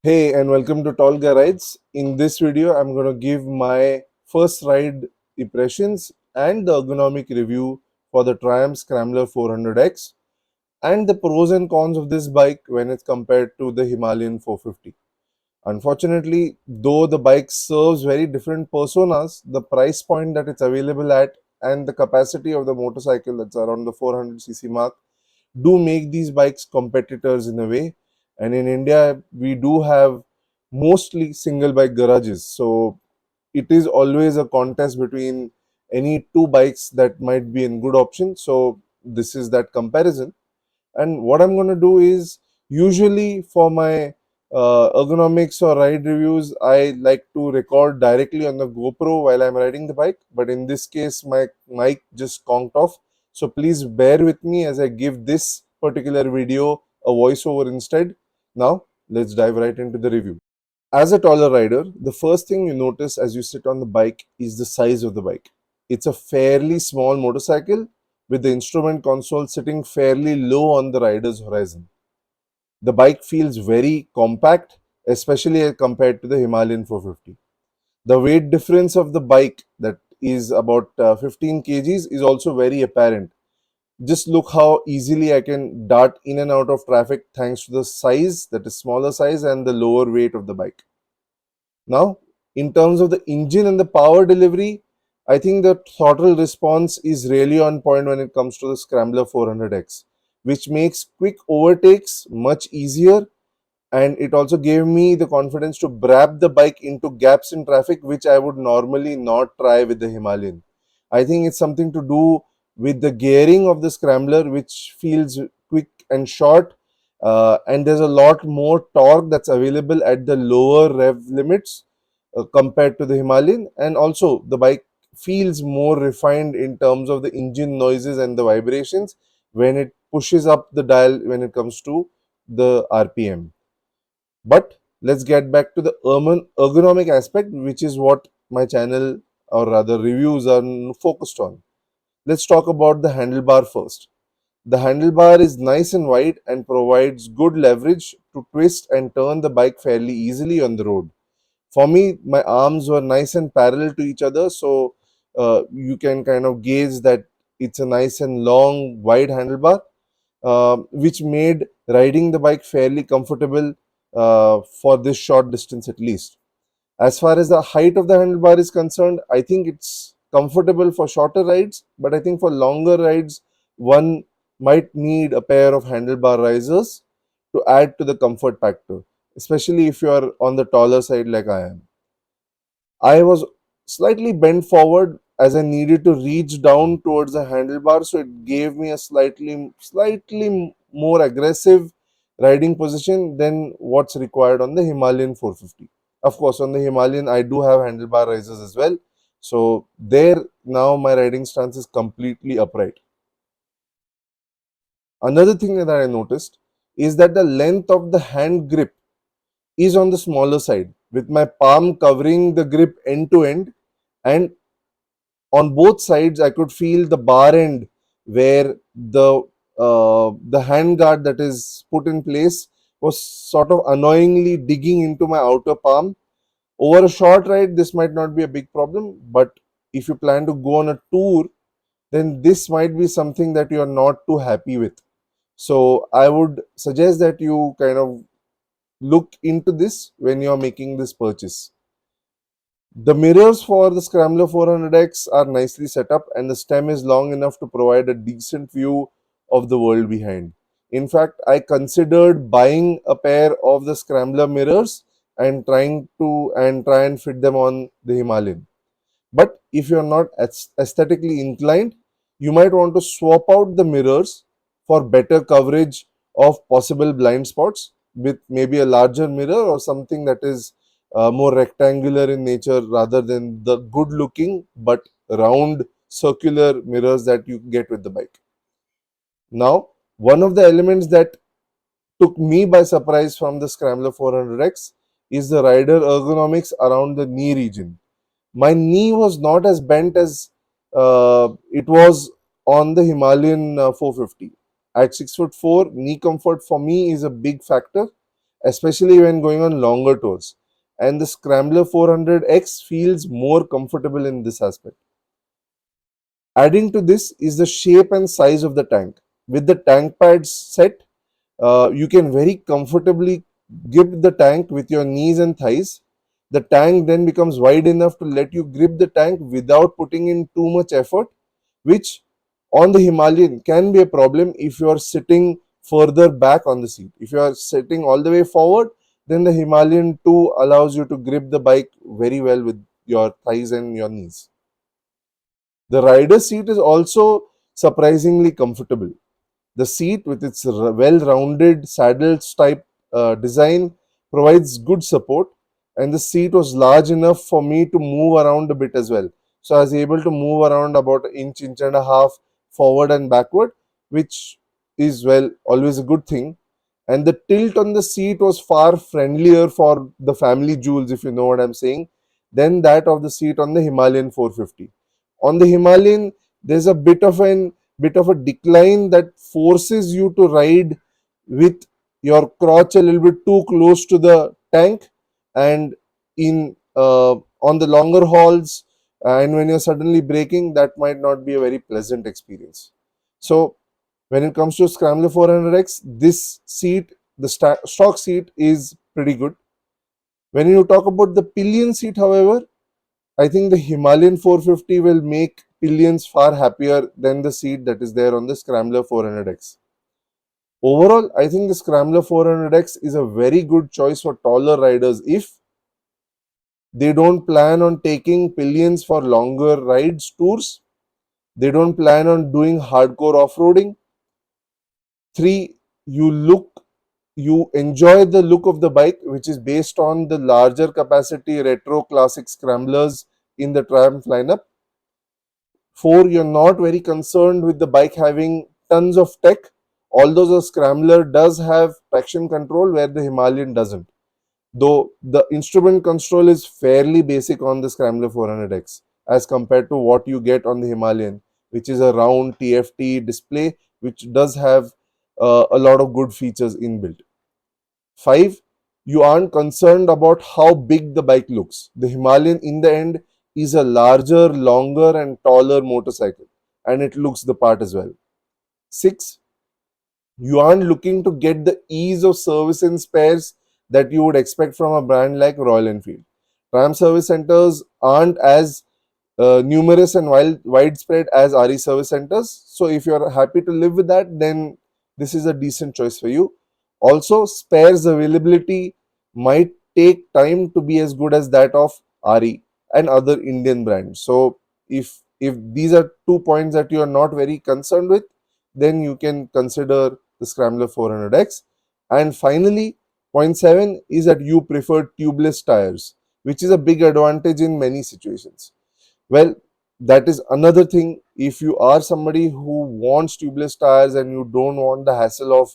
Hey, and welcome to Tall Guy Rides. In this video, I'm going to give my first ride impressions and the ergonomic review for the Triumph Scrambler 400X and the pros and cons of this bike when it's compared to the Himalayan 450. Unfortunately, though the bike serves very different personas, the price point that it's available at and the capacity of the motorcycle that's around the 400cc mark do make these bikes competitors in a way. And in India, we do have mostly single bike garages. So it is always a contest between any two bikes that might be a good option. So this is that comparison. And what I'm going to do is usually for my ergonomics or ride reviews, I like to record directly on the GoPro while I'm riding the bike. But in this case, my mic just conked off. So please bear with me as I give this particular video a voiceover instead. Now, let's dive right into the review. As a taller rider, the first thing you notice as you sit on the bike is the size of the bike. It's a fairly small motorcycle with the instrument console sitting fairly low on the rider's horizon. The bike feels very compact, especially compared to the Himalayan 450. The weight difference of the bike, that is about 15 kgs, is also very apparent. Just look how easily I can dart in and out of traffic thanks to the size, that is smaller size, and the lower weight of the bike. Now, in terms of the engine and the power delivery, I think the throttle response is really on point when it comes to the Scrambler 400X, which makes quick overtakes much easier, and it also gave me the confidence to brab the bike into gaps in traffic, which I would normally not try with the Himalayan. I think it's something to do with the gearing of the Scrambler, which feels quick and short, and there's a lot more torque that's available at the lower rev limits compared to the Himalayan, and also the bike feels more refined in terms of the engine noises and the vibrations when it pushes up the dial when it comes to the RPM. But let's get back to the ergonomic aspect, which is what my channel or rather reviews are focused on. Let's talk about the handlebar first. The handlebar is nice and wide and provides good leverage to twist and turn the bike fairly easily on the road. For me, my arms were nice and parallel to each other, so you can kind of gauge that it's a nice and long, wide handlebar, which made riding the bike fairly comfortable for this short distance at least. As far as the height of the handlebar is concerned, I think it's comfortable for shorter rides, but I think for longer rides, one might need a pair of handlebar risers to add to the comfort factor, especially if you are on the taller side like I am. I was slightly bent forward as I needed to reach down towards the handlebar, so it gave me a slightly more aggressive riding position than what's required on the Himalayan 450. Of course, on the Himalayan, I do have handlebar risers as well. So there now my riding stance is completely upright. Another thing that I noticed is that the length of the hand grip is on the smaller side, with my palm covering the grip end to end, and on both sides I could feel the bar end where the hand guard that is put in place was sort of annoyingly digging into my outer palm. Over a short ride, this might not be a big problem, but if you plan to go on a tour, then this might be something that you are not too happy with. So I would suggest that you kind of look into this when you are making this purchase. The mirrors for the Scrambler 400X are nicely set up, and the stem is long enough to provide a decent view of the world behind. In fact, I considered buying a pair of the Scrambler mirrors and try and fit them on the Himalayan. But if you're not aesthetically inclined, you might want to swap out the mirrors for better coverage of possible blind spots with maybe a larger mirror or something that is more rectangular in nature rather than the good looking but round circular mirrors that you get with the bike. Now, one of the elements that took me by surprise from the Scrambler 400X is the rider ergonomics around the knee region. My knee was not as bent as it was on the Himalayan 450. At 6'4", knee comfort for me is a big factor, especially when going on longer tours. And the Scrambler 400X feels more comfortable in this aspect. Adding to this is the shape and size of the tank. With the tank pads set, you can very comfortably grip the tank with your knees and thighs. The tank then becomes wide enough to let you grip the tank without putting in too much effort, which on the Himalayan can be a problem if you are sitting further back on the seat. If you are sitting all the way forward, then the Himalayan 2 allows you to grip the bike very well with your thighs and your knees. The rider's seat is also surprisingly comfortable. The seat, with its well-rounded saddle type design, provides good support, and the seat was large enough for me to move around a bit as well. So I was able to move around about an inch, inch and a half forward and backward, which is well always a good thing. And the tilt on the seat was far friendlier for the family jewels, if you know what I'm saying, than that of the seat on the Himalayan 450. On the Himalayan, there's a bit of a decline that forces you to ride with your crotch a little bit too close to the tank, and in on the longer hauls and when you're suddenly braking, that might not be a very pleasant experience. So when it comes to Scrambler 400X, this seat, the stock seat, is pretty good. When you talk about the pillion seat, however, I think the Himalayan 450 will make pillions far happier than the seat that is there on the Scrambler 400X. Overall, I think the Scrambler 400X is a very good choice for taller riders if they don't plan on taking pillions for longer rides, tours. They don't plan on doing hardcore off-roading. 3, you enjoy the look of the bike, which is based on the larger capacity retro classic scramblers in the Triumph lineup. 4, you're not very concerned with the bike having tons of tech, although the Scrambler does have traction control where the Himalayan doesn't. Though the instrument control is fairly basic on the Scrambler 400X as compared to what you get on the Himalayan, which is a round TFT display, which does have a lot of good features inbuilt. 5, you aren't concerned about how big the bike looks. The Himalayan in the end is a larger, longer and taller motorcycle, and it looks the part as well. 6, you aren't looking to get the ease of service and spares that you would expect from a brand like Royal Enfield. Triumph service centers aren't as numerous and widespread as RE service centers. So if you're happy to live with that, then this is a decent choice for you. Also, spares availability might take time to be as good as that of RE and other Indian brands. So if these are 2 points that you are not very concerned with, then you can consider the Scrambler 400X. And finally, point 7 is that you prefer tubeless tires, which is a big advantage in many situations. Well, that is another thing. If you are somebody who wants tubeless tires and you don't want the hassle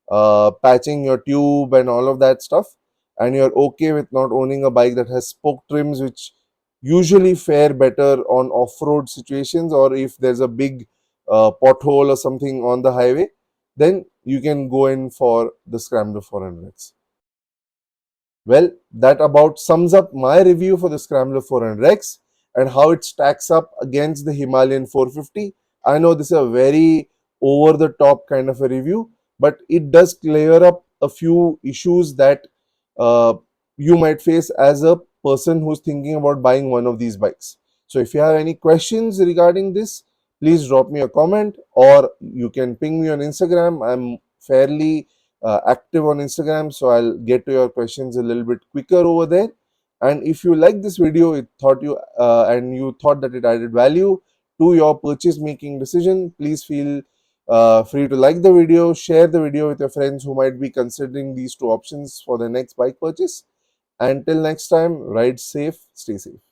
of patching your tube and all of that stuff, and you're okay with not owning a bike that has spoke trims, which usually fare better on off-road situations, or if there's a big pothole or something on the highway, then you can go in for the Scrambler 400X. Well, that about sums up my review for the Scrambler 400X and how it stacks up against the Himalayan 450. I know this is a very over the top kind of a review, but it does clear up a few issues that uh, you might face as a person who's thinking about buying one of these bikes. So if you have any questions regarding this, please drop me a comment or you can ping me on Instagram. I'm fairly active on Instagram, so I'll get to your questions a little bit quicker over there. And if you like this video, you thought that it added value to your purchase making decision, please feel free to like the video, share the video with your friends who might be considering these two options for their next bike purchase. Until next time, ride safe, stay safe.